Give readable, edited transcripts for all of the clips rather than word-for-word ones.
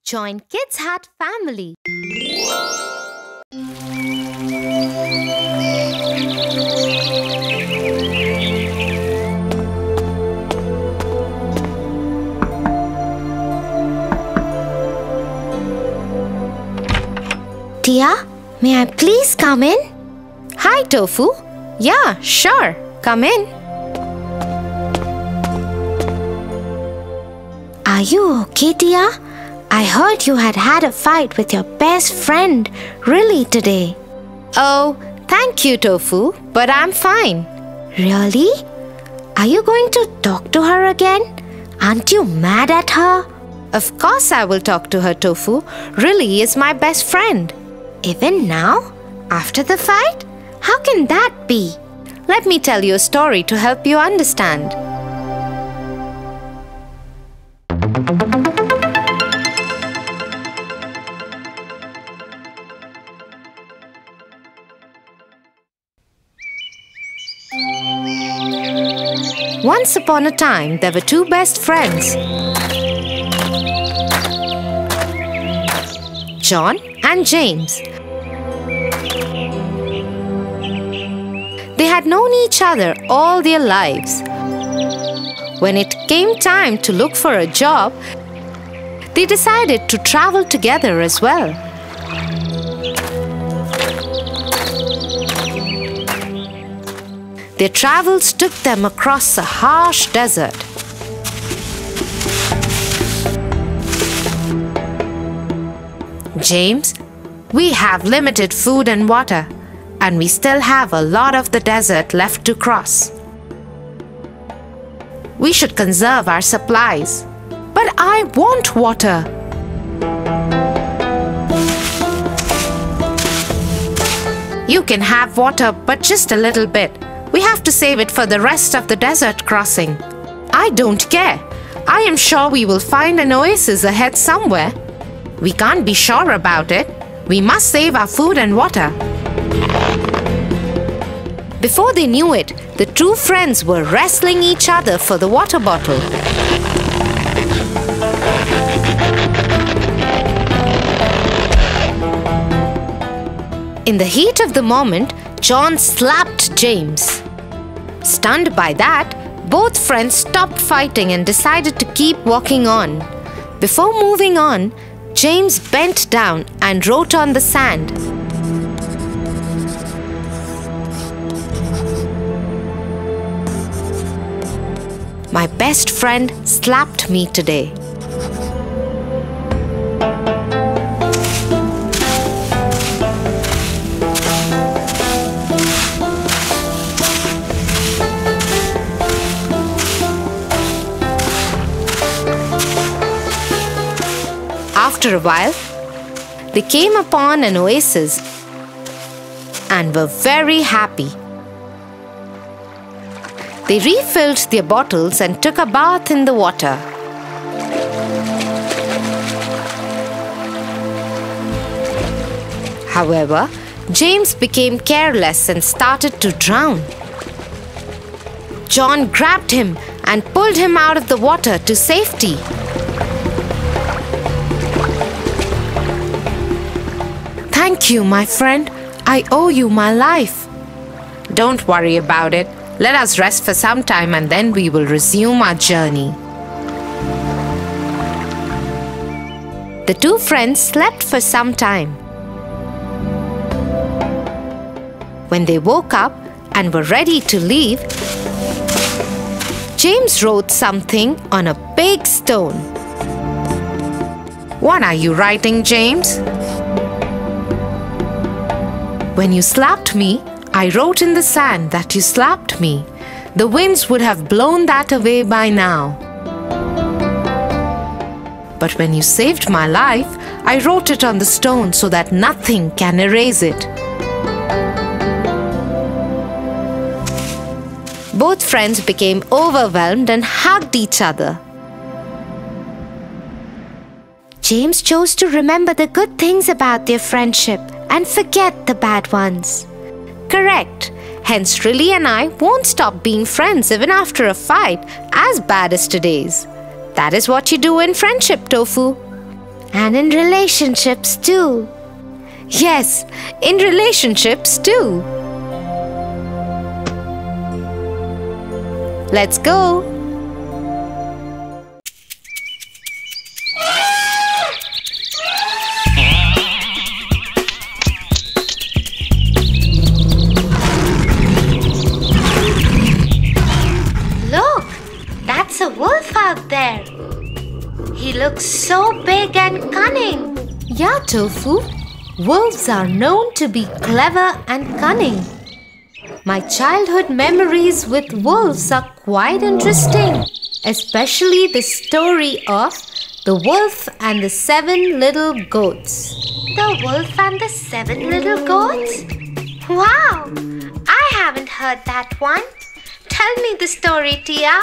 Join Kids Hut family. Tia, may I please come in? Hi, Tofu. Yeah, sure. Come in. Are you okay, Tia? I heard you had a fight with your best friend, really, today. Oh, thank you, Tofu, but I'm fine. Really? Are you going to talk to her again? Aren't you mad at her? Of course I will talk to her, Tofu. Really is my best friend. Even now? After the fight? How can that be? Let me tell you a story to help you understand. Once upon a time, there were two best friends, John and James. They had known each other all their lives. When it came time to look for a job, they decided to travel together as well. Their travels took them across a harsh desert. James, we have limited food and water, and we still have a lot of the desert left to cross. We should conserve our supplies. But I want water. You can have water, but just a little bit. We have to save it for the rest of the desert crossing. I don't care. I am sure we will find an oasis ahead somewhere. We can't be sure about it. We must save our food and water. Before they knew it, the two friends were wrestling each other for the water bottle. In the heat of the moment, John slapped James. Stunned by that, both friends stopped fighting and decided to keep walking on. Before moving on, James bent down and wrote on the sand. My best friend slapped me today. After a while, they came upon an oasis and were very happy. They refilled their bottles and took a bath in the water. However, James became careless and started to drown. John grabbed him and pulled him out of the water to safety. Thank you, my friend. I owe you my life. Don't worry about it. Let us rest for some time and then we will resume our journey. The two friends slept for some time. When they woke up and were ready to leave, James wrote something on a big stone. What are you writing, James? When you slapped me, I wrote in the sand that you slapped me. The winds would have blown that away by now. But when you saved my life, I wrote it on the stone so that nothing can erase it. Both friends became overwhelmed and hugged each other. James chose to remember the good things about their friendship and forget the bad ones. Correct. Hence, Riley and I won't stop being friends even after a fight as bad as today's. That is what you do in friendship, Tofu. And in relationships too. Yes, in relationships too. Let's go. Look, that's a wolf out there. He looks so big and cunning. Yeah, Tofu. Wolves are known to be clever and cunning. My childhood memories with wolves are quite interesting, especially the story of The Wolf and the 7 Little Goats. The Wolf and the 7 Little Goats? Wow, I haven't heard that one. Tell me the story, Tia.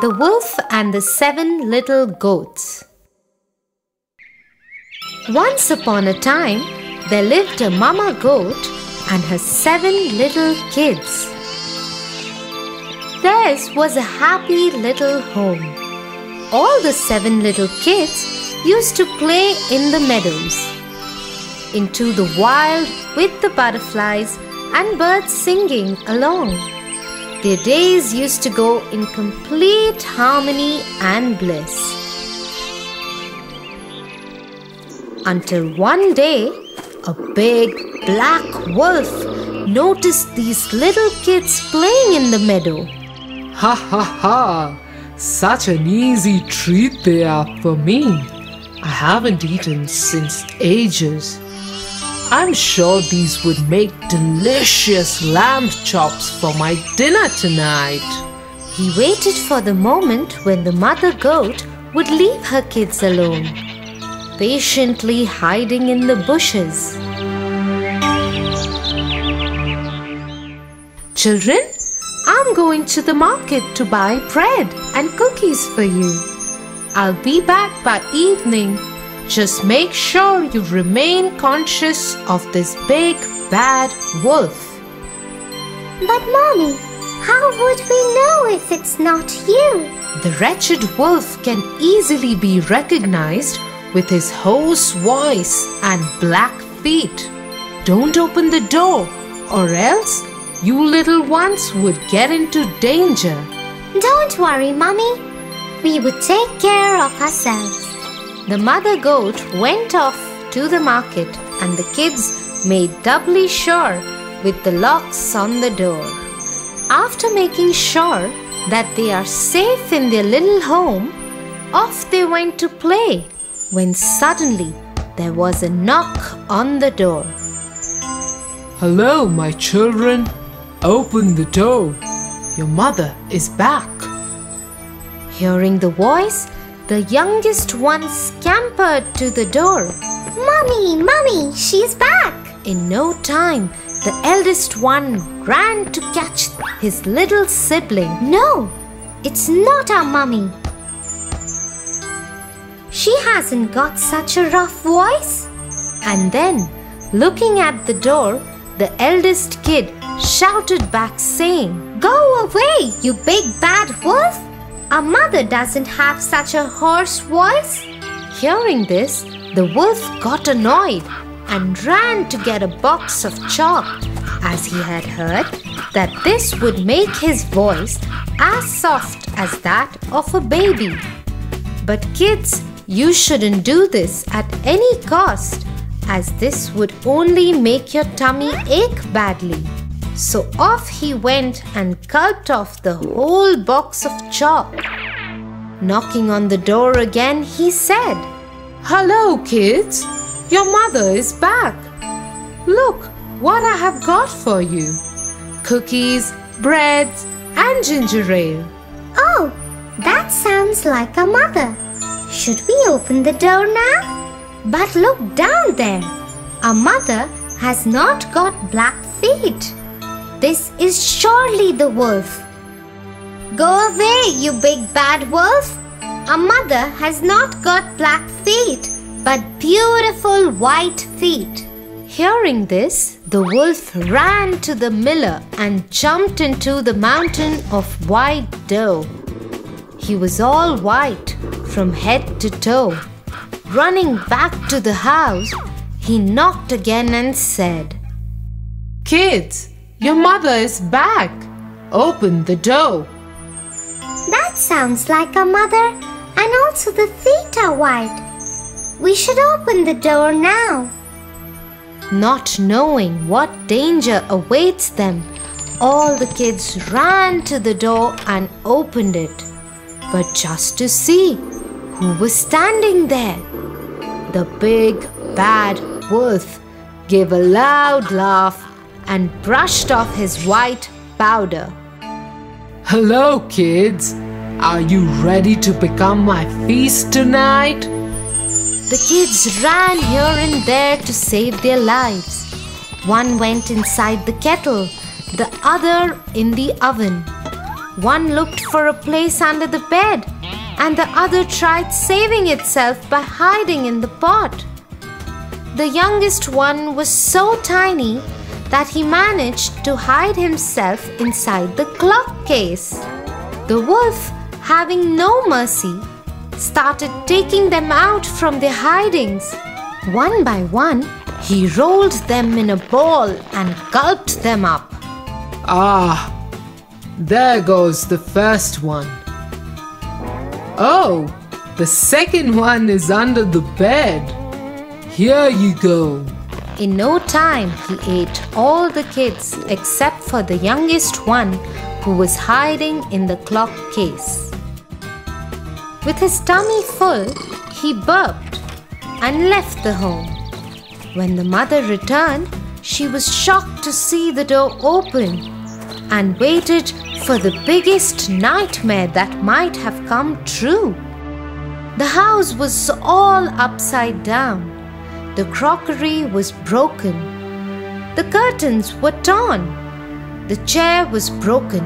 The Wolf and the 7 Little Goats. Once upon a time, there lived a mama goat and her 7 little kids. Theirs was a happy little home. All the 7 little kids used to play in the meadows, into the wild with the butterflies and birds singing along. Their days used to go in complete harmony and bliss. Until one day, a big black wolf noticed these little kids playing in the meadow. Ha ha ha! Such an easy treat they are for me. I haven't eaten since ages. I'm sure these would make delicious lamb chops for my dinner tonight. He waited for the moment when the mother goat would leave her kids alone, patiently hiding in the bushes. Children, I'm going to the market to buy bread and cookies for you. I'll be back by evening. Just make sure you remain conscious of this big bad wolf. But Mommy, how would we know if it's not you? The wretched wolf can easily be recognized with his hoarse voice and black feet. Don't open the door, or else you little ones would get into danger. Don't worry, Mommy. We would take care of ourselves. The mother goat went off to the market and the kids made doubly sure with the locks on the door. After making sure that they are safe in their little home, off they went to play when suddenly there was a knock on the door. Hello, my children. Open the door. Your mother is back. Hearing the voice, the youngest one scampered to the door. Mommy, she's back. In no time, the eldest one ran to catch his little sibling. No, it's not our Mommy. She hasn't got such a rough voice. And then, looking at the door, the eldest kid shouted back saying, Go away, you big bad wolf! Our mother doesn't have such a hoarse voice. Hearing this, the wolf got annoyed and ran to get a box of chalk, as he had heard that this would make his voice as soft as that of a baby. But kids, you shouldn't do this at any cost, as this would only make your tummy ache badly. So off he went and gulped off the whole box of chalk. Knocking on the door again, he said, Hello, kids. Your mother is back. Look what I have got for you. Cookies, breads, and ginger ale. Oh, that sounds like our mother. Should we open the door now? But look down there. Our mother has not got black feet. This is surely the wolf. Go away, you big bad wolf. Our mother has not got black feet, but beautiful white feet. Hearing this, the wolf ran to the miller and jumped into the mountain of white dough. He was all white, from head to toe. Running back to the house, he knocked again and said, Kids, your mother is back. Open the door. That sounds like a mother, and also the feet are white. We should open the door now. Not knowing what danger awaits them, all the kids ran to the door and opened it. But just to see who was standing there. The big bad wolf gave a loud laugh and brushed off his white powder. Hello, kids. Are you ready to become my feast tonight? The kids ran here and there to save their lives. One went inside the kettle, the other in the oven. One looked for a place under the bed, and the other tried saving itself by hiding in the pot. The youngest one was so tiny that he managed to hide himself inside the clock case. The wolf, having no mercy, started taking them out from their hidings. One by one, he rolled them in a ball and gulped them up. Ah, there goes the first one. Oh, the second one is under the bed. Here you go. In no time, he ate all the kids except for the youngest one who was hiding in the clock case. With his tummy full, he burped and left the home. When the mother returned, she was shocked to see the door open and waited for the biggest nightmare that might have come true. The house was all upside down. The crockery was broken. The curtains were torn. The chair was broken,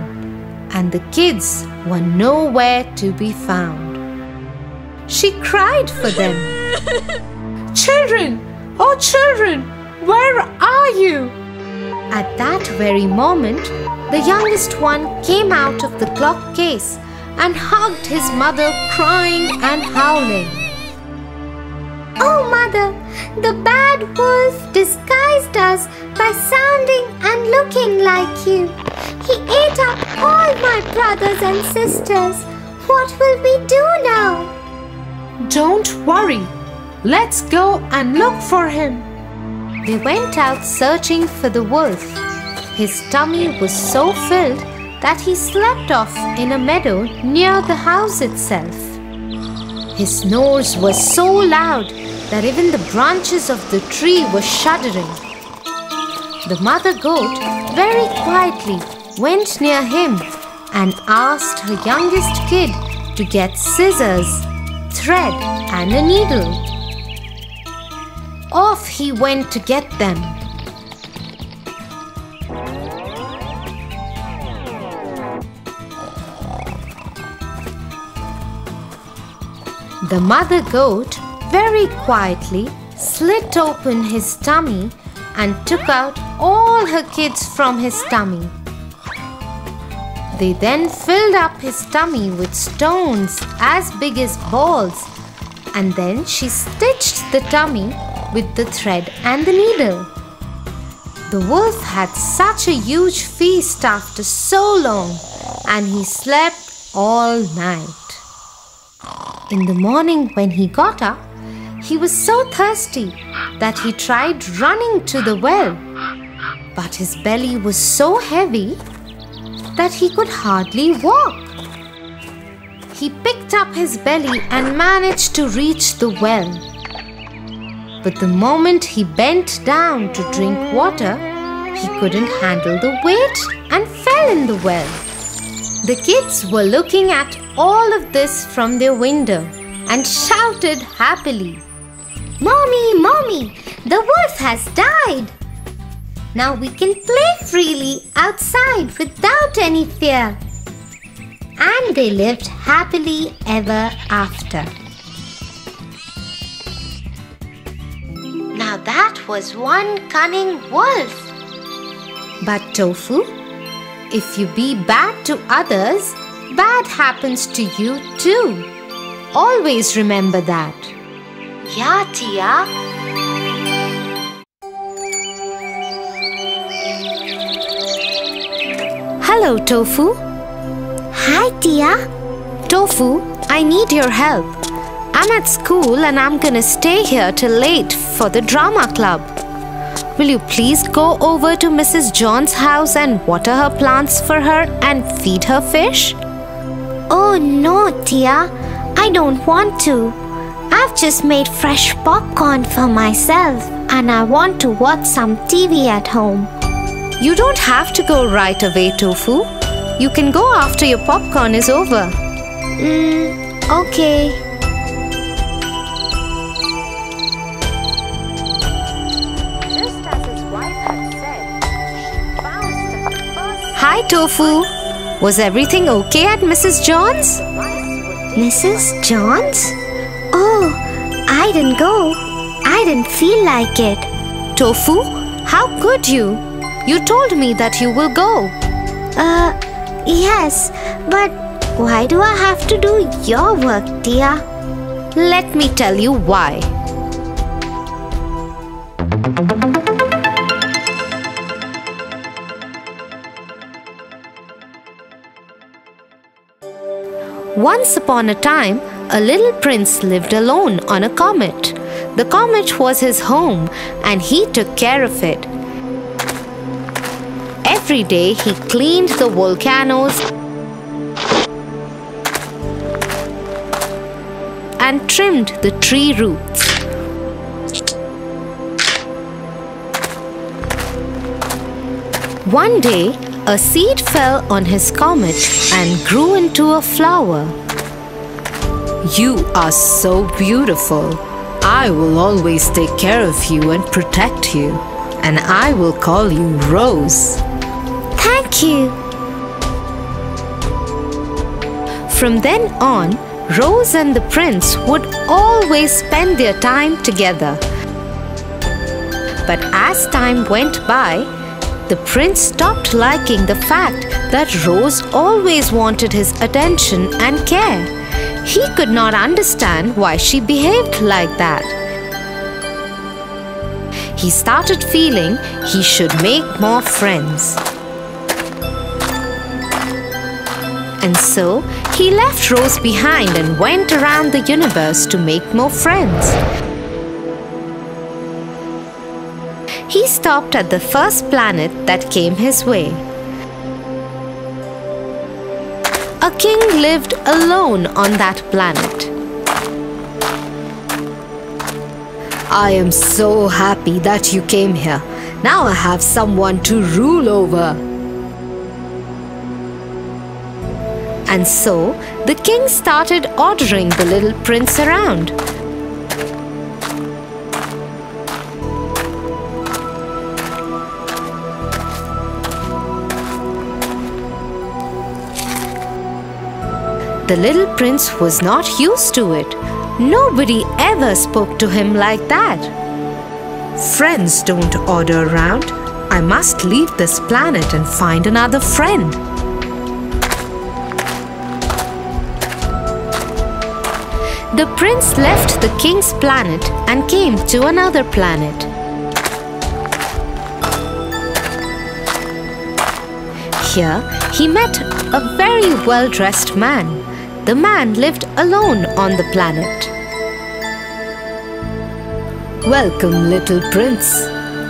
and the kids were nowhere to be found. She cried for them. Children, oh children, where are you? At that very moment, the youngest one came out of the clock case and hugged his mother, crying and howling. Oh, Mother, the bad wolf disguised us by sounding and looking like you. He ate up all my brothers and sisters. What will we do now? Don't worry. Let's go and look for him. They went out searching for the wolf. His tummy was so filled that he slept off in a meadow near the house itself. His snores was so loud that even the branches of the tree were shuddering. The mother goat very quietly went near him and asked her youngest kid to get scissors, thread, and a needle. Off he went to get them. The mother goat very quietly slit open his tummy and took out all her kids from his tummy. They then filled up his tummy with stones as big as balls, and then she stitched the tummy with the thread and the needle. The wolf had such a huge feast after so long, and he slept all night. In the morning when he got up, he was so thirsty that he tried running to the well, but his belly was so heavy that he could hardly walk. He picked up his belly and managed to reach the well. But the moment he bent down to drink water, he couldn't handle the weight and fell in the well. The kids were looking at all of this from their window and shouted happily, Mommy, Mommy, the wolf has died. Now we can play freely outside without any fear. And they lived happily ever after. "Now that was one cunning wolf." But Tofu, if you be bad to others, bad happens to you too. always remember that. Yeah, Tia. Hello, Tofu. Hi, Tia. Tofu, I need your help. I'm at school and I'm gonna stay here till late for the drama club. Will you please go over to Mrs. John's house and water her plants for her and feed her fish? Oh no, Tia. I don't want to. I've just made fresh popcorn for myself and I want to watch some TV at home. You don't have to go right away, Tofu. You can go after your popcorn is over. Okay. Just as his wife had said, she bounced at the first. Hi, Tofu. Was everything okay at Mrs. John's? Mrs. John's? Oh, I didn't go. I didn't feel like it. Tofu, how could you? You told me that you will go. Yes, but why do I have to do your work, Tia? Let me tell you why. Once upon a time, a little prince lived alone on a comet. The comet was his home and he took care of it. Every day he cleaned the volcanoes and trimmed the tree roots. One day, a seed fell on his comet and grew into a flower. You are so beautiful. I will always take care of you and protect you, and I will call you Rose. Thank you. From then on, Rose and the prince would always spend their time together. But as time went by, the prince stopped liking the fact that Rose always wanted his attention and care. He could not understand why she behaved like that. He started feeling he should make more friends. And so, he left Rose behind and went around the universe to make more friends. He stopped at the first planet that came his way. A king lived alone on that planet. I am so happy that you came here. Now I have someone to rule over. And so, the king started ordering the little prince around. The little prince was not used to it. Nobody ever spoke to him like that. Friends don't order around. I must leave this planet and find another friend. The prince left the king's planet and came to another planet. Here, he met a very well-dressed man. The man lived alone on the planet. Welcome, little prince.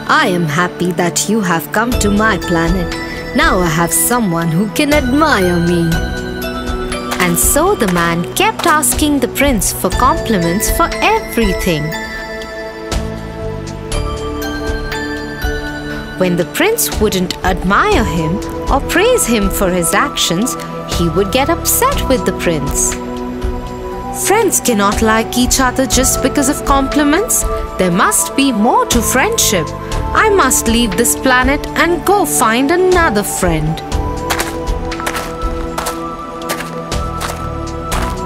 I am happy that you have come to my planet. Now I have someone who can admire me. And so the man kept asking the prince for compliments for everything. When the prince wouldn't admire him or praise him for his actions, he would get upset with the prince. Friends cannot like each other just because of compliments. There must be more to friendship. I must leave this planet and go find another friend.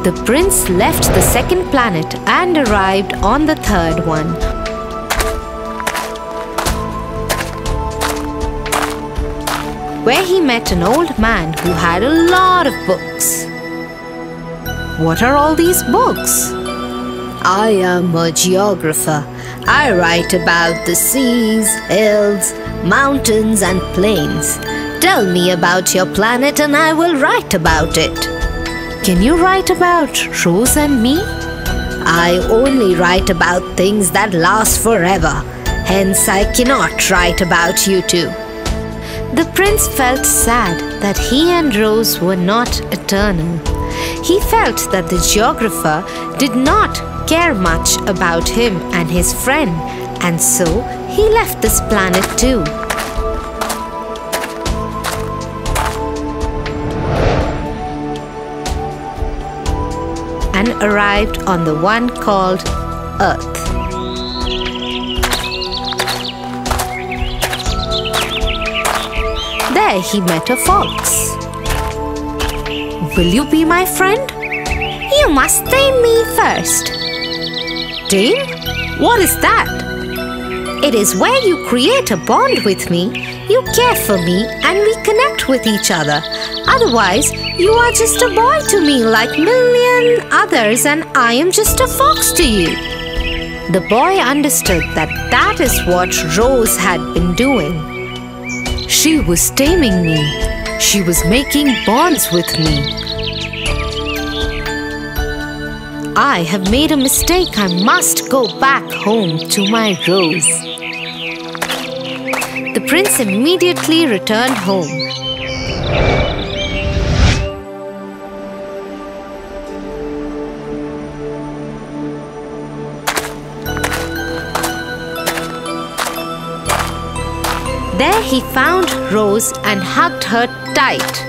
The prince left the second planet and arrived on the third one. Where he met an old man who had a lot of books. What are all these books? I am a geographer. I write about the seas, hills, mountains and plains. Tell me about your planet and I will write about it. Can you write about Rose and me? I only write about things that last forever. Hence, I cannot write about you two. The prince felt sad that he and Rose were not eternal. He felt that the geographer did not care much about him and his friend, and so he left this planet too. And arrived on the one called Earth. There he met a fox. Will you be my friend? You must tame me first. Tame? What is that? It is where you create a bond with me, you care for me, and we connect with each other. Otherwise, you are just a boy to me like million others and I am just a fox to you. The boy understood that that is what Rose had been doing. She was taming me. She was making bonds with me. I have made a mistake. I must go back home to my Rose. The prince immediately returned home. There he found Rose and hugged her tight.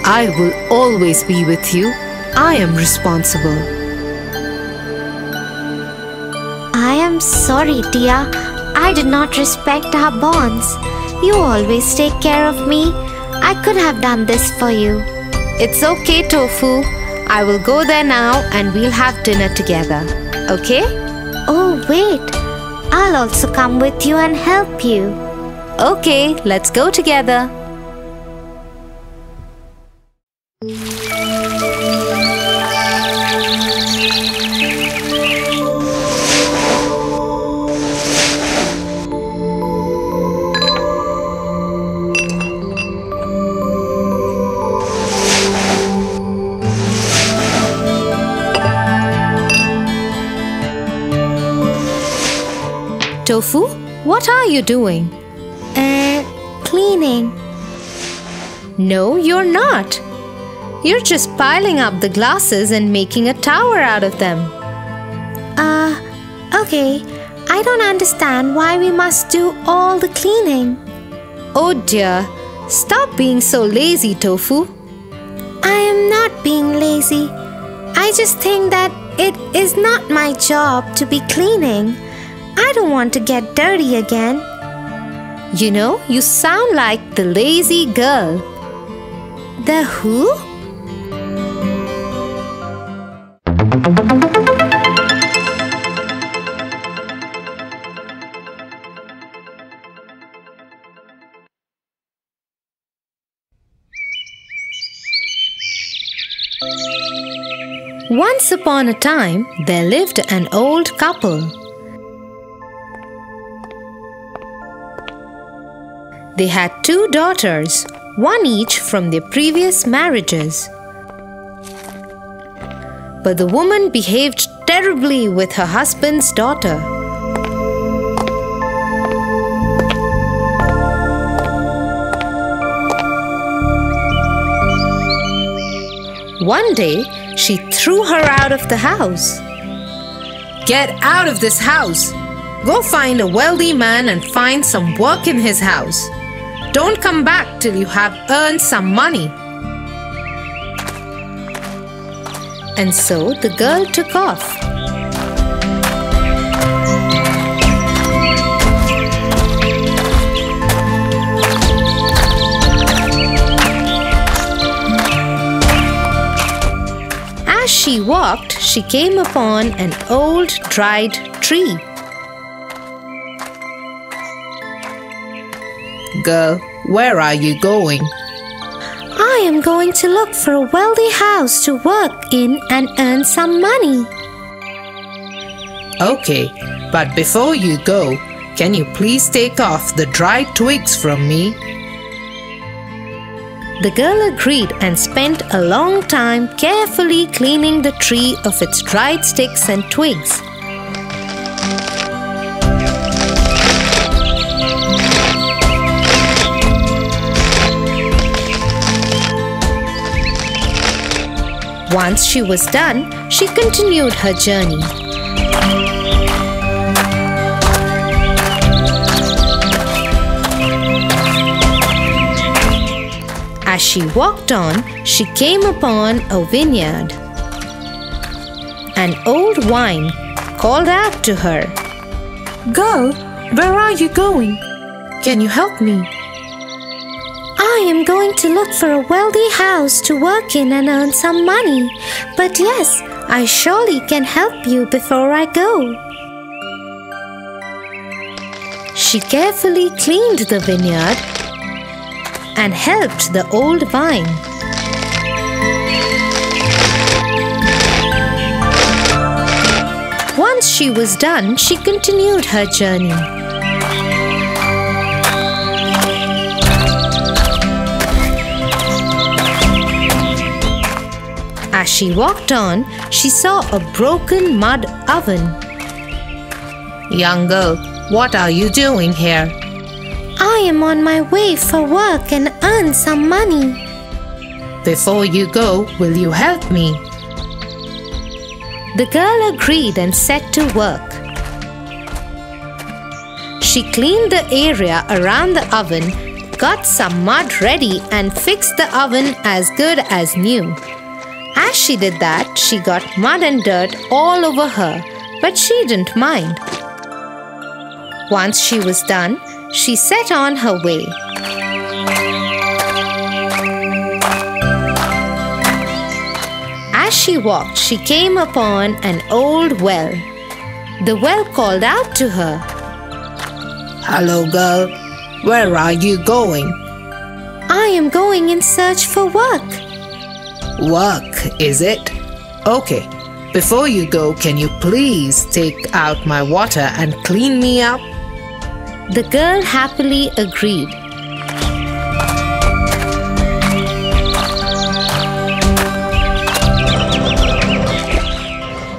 I will always be with you. I am responsible. I am sorry, dear. I did not respect our bonds. You always take care of me. I could have done this for you. It's okay, Tofu. I will go there now and we'll have dinner together. Okay? Oh, wait. I'll also come with you and help you. Okay, let's go together. Tofu, what are you doing? Cleaning. No, you're not. You're just piling up the glasses and making a tower out of them. Okay. I don't understand why we must do all the cleaning. Oh dear, stop being so lazy, Tofu. I am not being lazy. I just think that it is not my job to be cleaning. I don't want to get dirty again. You know, you sound like the lazy girl. The who? Once upon a time, there lived an old couple. They had 2 daughters, one each from their previous marriages. But the woman behaved terribly with her husband's daughter. One day, she threw her out of the house. Get out of this house! Go find a wealthy man and find some work in his house. Don't come back till you have earned some money. And so the girl took off. As she walked, she came upon an old dried tree. Girl, where are you going? I am going to look for a wealthy house to work in and earn some money. Okay, but before you go, can you please take off the dried twigs from me? The girl agreed and spent a long time carefully cleaning the tree of its dried sticks and twigs. Once she was done, she continued her journey. As she walked on, she came upon a vineyard. An old vine called out to her, Girl, where are you going? Can you help me? I am going to look for a wealthy house to work in and earn some money. But yes, I surely can help you before I go. She carefully cleaned the vineyard and helped the old vine. Once she was done, she continued her journey. As she walked on, she saw a broken mud oven. Young girl, what are you doing here? I am on my way for work and earn some money. Before you go, will you help me? The girl agreed and set to work. She cleaned the area around the oven, got some mud ready, and fixed the oven as good as new. As she did that, she got mud and dirt all over her, but she didn't mind. Once she was done, she set on her way. As she walked, she came upon an old well. The well called out to her, Hello, girl. Where are you going? I am going in search for work. Work, is it? Okay. Before you go, can you please take out my water and clean me up? The girl happily agreed.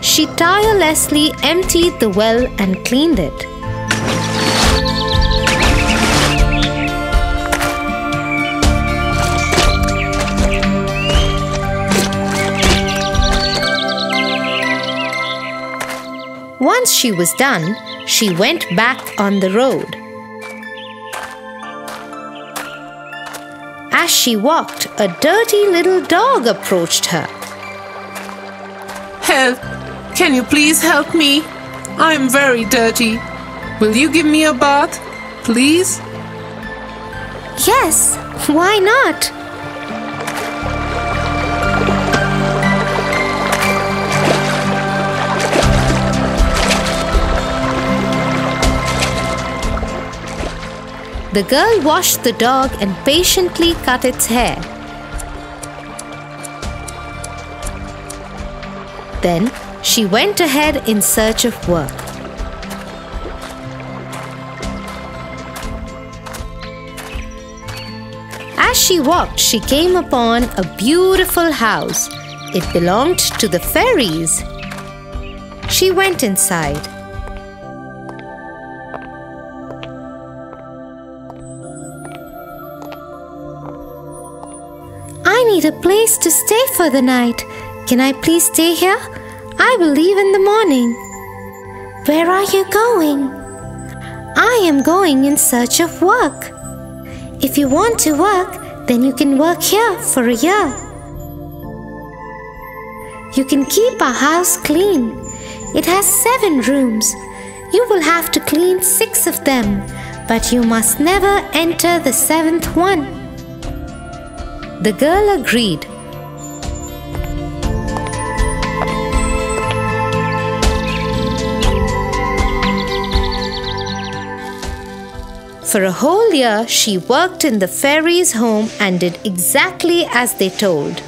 She tirelessly emptied the well and cleaned it. Once she was done, she went back on the road. As she walked, a dirty little dog approached her. Help! Can you please help me? I'm very dirty. Will you give me a bath, please? Yes, why not? The girl washed the dog and patiently cut its hair. Then she went ahead in search of work. As she walked, she came upon a beautiful house. It belonged to the fairies. She went inside. I need a place to stay for the night. Can I please stay here? I will leave in the morning. Where are you going? I am going in search of work. If you want to work, then you can work here for a year. You can keep our house clean. It has 7 rooms. You will have to clean 6 of them, but you must never enter the 7th one. The girl agreed. For a whole year, she worked in the fairies' home and did exactly as they told.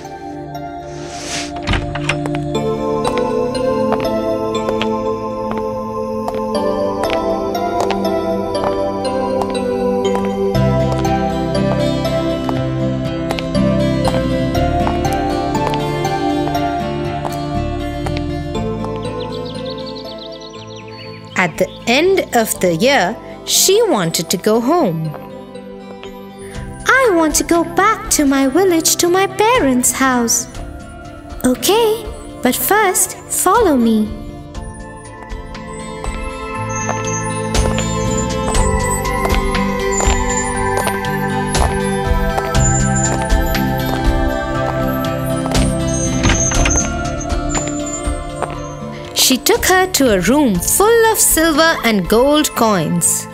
At the end of the year, she wanted to go home. I want to go back to my village to my parents' house. Okay, but first follow me. She took her to a room full of silver and gold coins.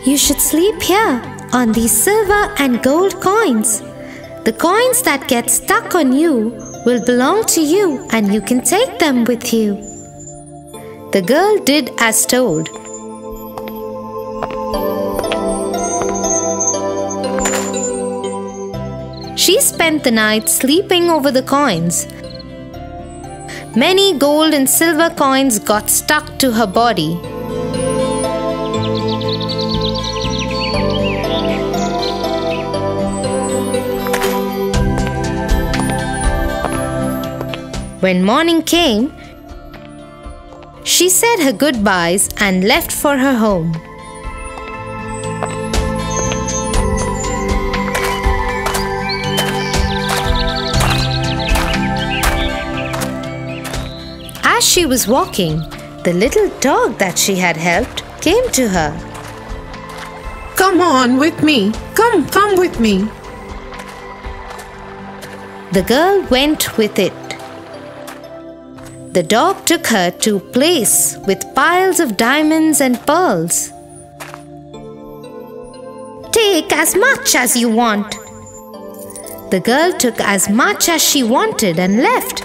You should sleep here on these silver and gold coins. The coins that get stuck on you will belong to you and you can take them with you. The girl did as told. She spent the night sleeping over the coins. Many gold and silver coins got stuck to her body. When morning came, she said her goodbyes and left for her home. As she was walking, the little dog that she had helped came to her. Come on with me. Come with me. The girl went with it. The dog took her to a place with piles of diamonds and pearls. Take as much as you want. The girl took as much as she wanted and left.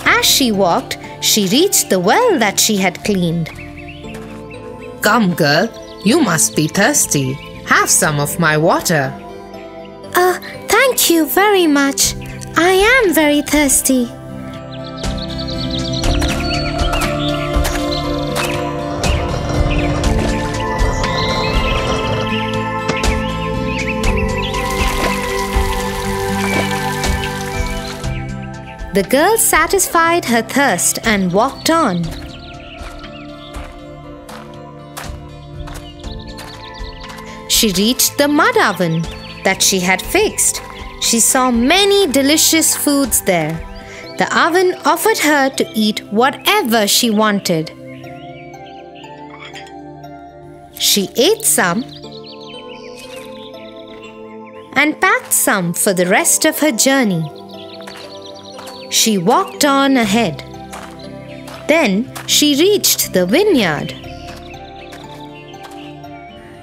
As she walked, she reached the well that she had cleaned. Come, girl, you must be thirsty. Have some of my water. Thank you very much. I am very thirsty. The girl satisfied her thirst and walked on. She reached the mud oven that she had fixed. She saw many delicious foods there. The oven offered her to eat whatever she wanted. She ate some and packed some for the rest of her journey. She walked on ahead. Then she reached the vineyard.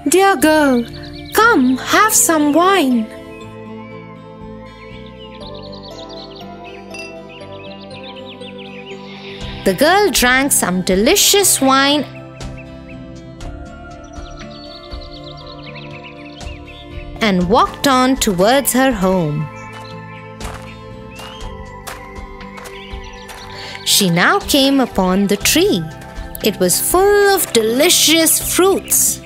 Dear girl, come have some wine. The girl drank some delicious wine and walked on towards her home. She now came upon the tree. It was full of delicious fruits.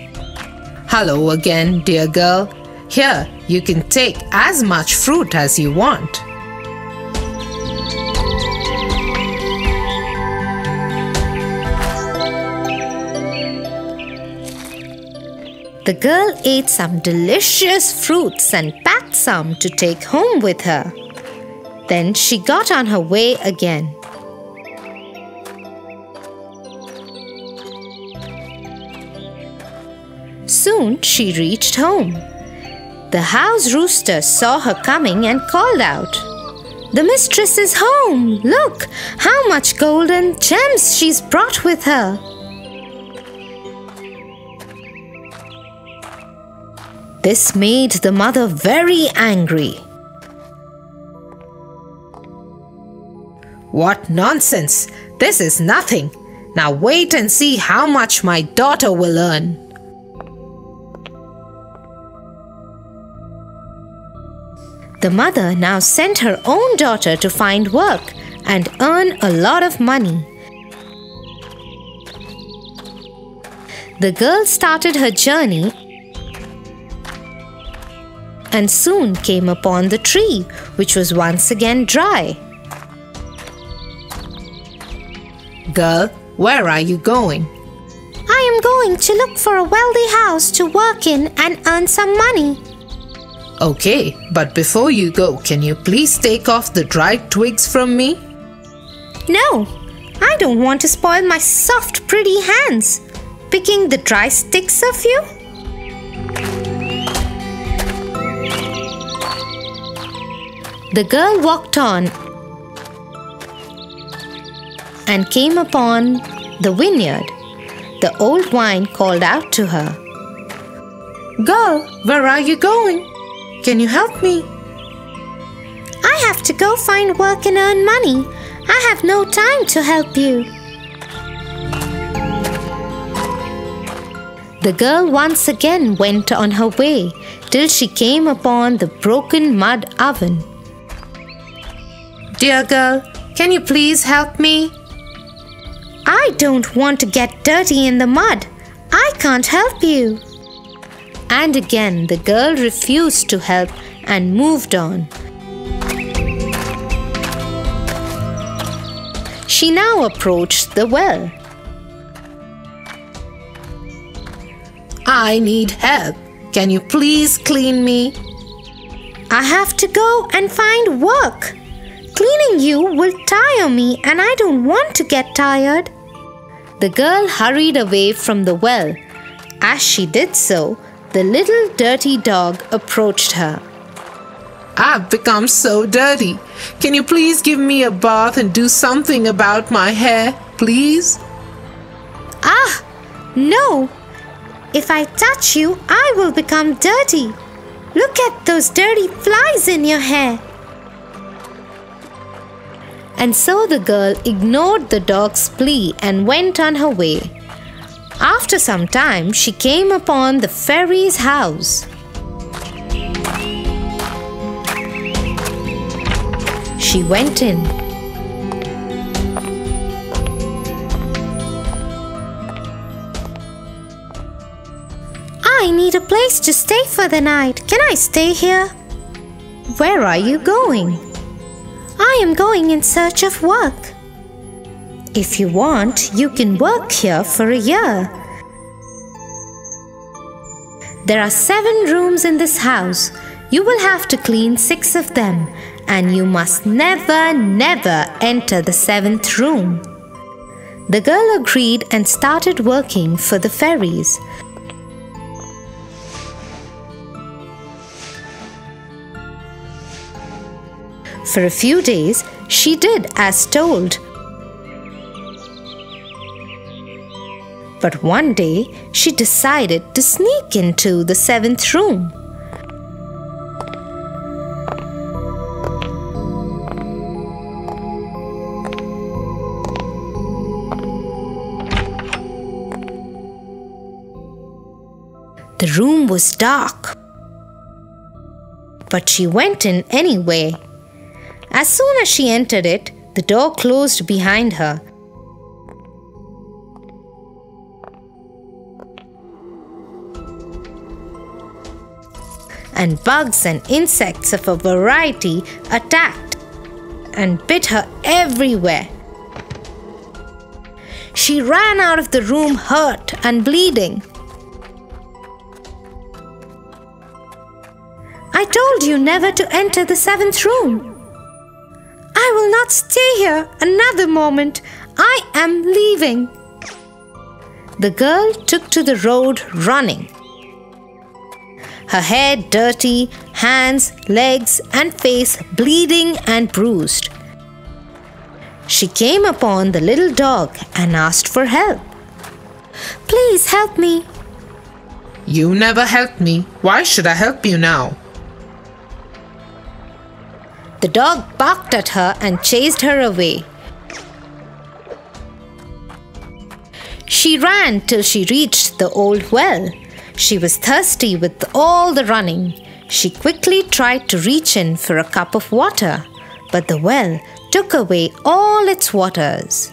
Hello again, dear girl. Here, you can take as much fruit as you want. The girl ate some delicious fruits and packed some to take home with her. Then she got on her way again. Soon she reached home. The house rooster saw her coming and called out, "The mistress is home! Look how much gold and gems she's brought with her!" This made the mother very angry. What nonsense! This is nothing. Now wait and see how much my daughter will earn. The mother now sent her own daughter to find work and earn a lot of money. The girl started her journey and soon came upon the tree, which was once again dry. Girl, where are you going? I am going to look for a wealthy house to work in and earn some money. Okay, but before you go, can you please take off the dried twigs from me? No, I don't want to spoil my soft, pretty hands picking the dry sticks of you. The girl walked on and came upon the vineyard. The old vine called out to her. Girl, where are you going? Can you help me? I have to go find work and earn money. I have no time to help you. The girl once again went on her way till she came upon the broken mud oven. Dear girl, can you please help me? I don't want to get dirty in the mud. I can't help you. And again the girl refused to help and moved on. She now approached the well. I need help. Can you please clean me? I have to go and find work. Cleaning you will tire me and I don't want to get tired. The girl hurried away from the well. As she did so, the little dirty dog approached her. I've become so dirty. Can you please give me a bath and do something about my hair, please? Ah, no. If I touch you, I will become dirty. Look at those dirty flies in your hair. And so the girl ignored the dog's plea and went on her way. After some time, she came upon the fairy's house. She went in. I need a place to stay for the night. Can I stay here? Where are you going? I am going in search of work. If you want, you can work here for a year. There are 7 rooms in this house. You will have to clean 6 of them, and you must never enter the 7th room. The girl agreed and started working for the fairies. For a few days, she did as told. But one day, she decided to sneak into the 7th room. The room was dark, but she went in anyway. As soon as she entered it, the door closed behind her. And bugs and insects of a variety attacked and bit her everywhere. She ran out of the room hurt and bleeding. I told you never to enter the 7th room. I will not stay here another moment. I am leaving. The girl took to the road running. Her hair dirty, hands, legs, and face bleeding and bruised. She came upon the little dog and asked for help. Please help me. You never helped me. Why should I help you now? The dog barked at her and chased her away. She ran till she reached the old well. She was thirsty with all the running. She quickly tried to reach in for a cup of water, but the well took away all its waters.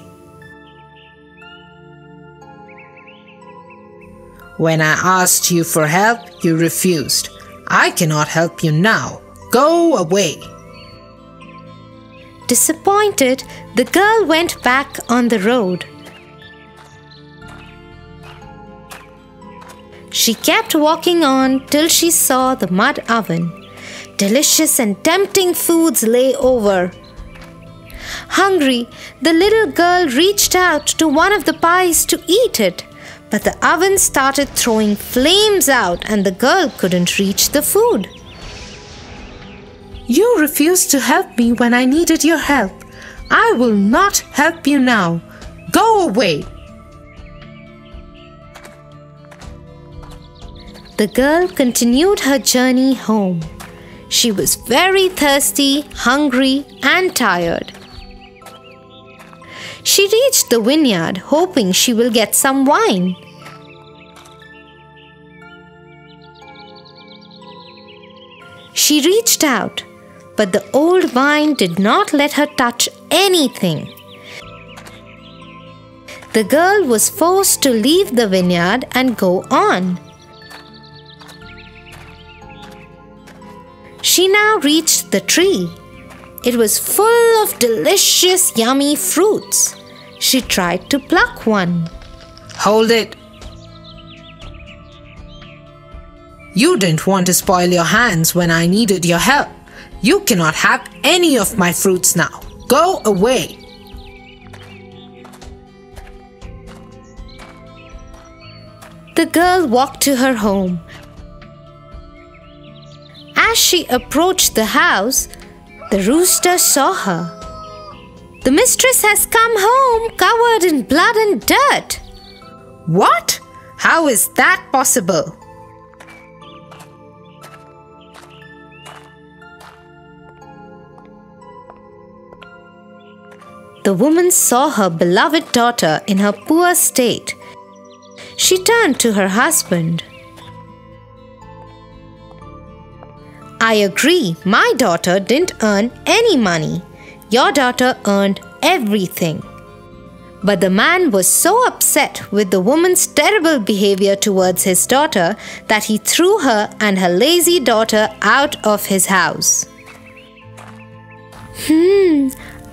When I asked you for help, you refused. I cannot help you now. Go away. Disappointed, the girl went back on the road. She kept walking on till she saw the mud oven. Delicious and tempting foods lay over. Hungry, the little girl reached out to one of the pies to eat it, but the oven started throwing flames out and the girl couldn't reach the food. You refused to help me when I needed your help. I will not help you now. Go away. The girl continued her journey home. She was very thirsty, hungry, and tired. She reached the vineyard hoping she will get some wine. She reached out, but the old vine did not let her touch anything. The girl was forced to leave the vineyard and go on. She now reached the tree. It was full of delicious, yummy fruits. She tried to pluck one. Hold it. You didn't want to spoil your hands when I needed your help. You cannot have any of my fruits now. Go away. The girl walked to her home. As she approached the house, the rooster saw her. The mistress has come home covered in blood and dirt. What? How is that possible? The woman saw her beloved daughter in her poor state. She turned to her husband. I agree, my daughter didn't earn any money. Your daughter earned everything. But the man was so upset with the woman's terrible behavior towards his daughter that he threw her and her lazy daughter out of his house.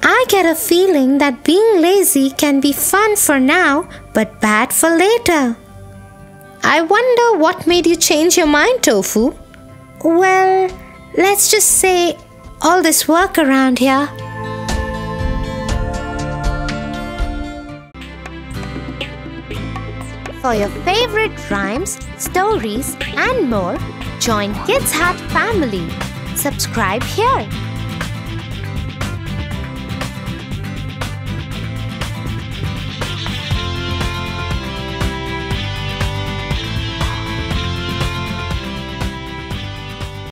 I get a feeling that being lazy can be fun for now, but bad for later. I wonder what made you change your mind, Tofu? Well, let's just say all this work around here. For your favorite rhymes, stories, and more, join Kids Hut family. Subscribe here.